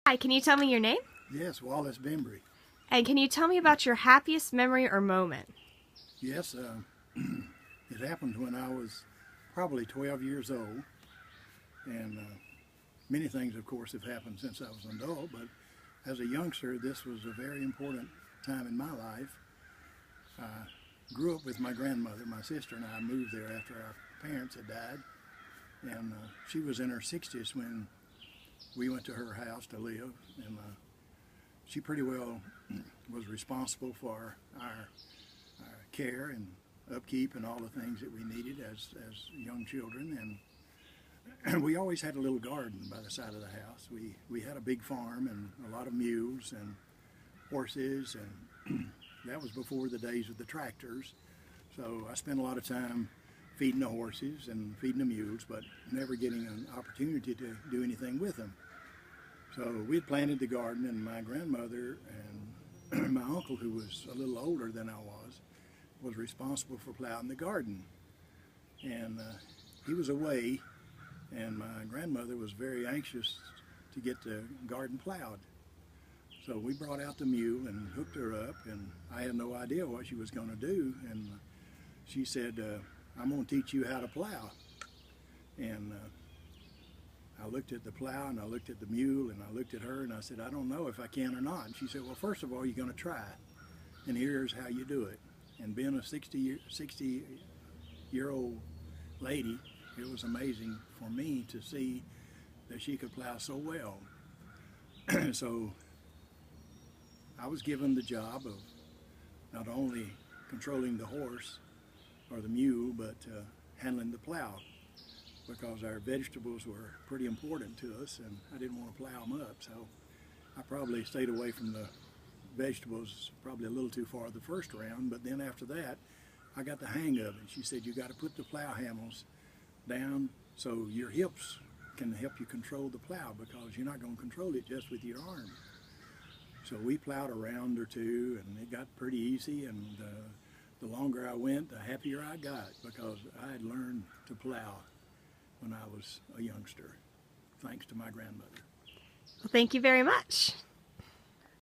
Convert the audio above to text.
Hi, can you tell me your name? Yes, Wallace Bembry. And can you tell me about your happiest memory or moment? Yes, it happened when I was probably 12 years old, and many things, of course, have happened since I was an adult, but as a youngster, this was a very important time in my life. I grew up with my grandmother. My sister and I moved there after our parents had died, and she was in her 60s when we went to her house to live, and she pretty well was responsible for our care and upkeep and all the things that we needed as young children. And we always had a little garden by the side of the house. We had a big farm and a lot of mules and horses, and that was before the days of the tractors. So I spent a lot of time feeding the horses and feeding the mules, but never getting an opportunity to do anything with them. So we had planted the garden, and my grandmother and my uncle, who was a little older than I was responsible for plowing the garden. And he was away, and my grandmother was very anxious to get the garden plowed. So we brought out the mule and hooked her up, and I had no idea what she was going to do. And she said, I'm going to teach you how to plow. And I looked at the plow, and I looked at the mule, and I looked at her, and I said, I don't know if I can or not. And she said, well, first of all, you're going to try, and here's how you do it. And being a 60-year-old lady, it was amazing for me to see that she could plow so well. So I was given the job of not only controlling the horse or the mule, but handling the plow, because our vegetables were pretty important to us, and I didn't want to plow them up. So I probably stayed away from the vegetables probably a little too far the first round, but then after that I got the hang of it. She said, you got to put the plow handles down so your hips can help you control the plow, because you're not going to control it just with your arm. So we plowed a round or two, and it got pretty easy, and the longer I went, the happier I got, because I had learned to plow when I was a youngster, thanks to my grandmother. Well, thank you very much.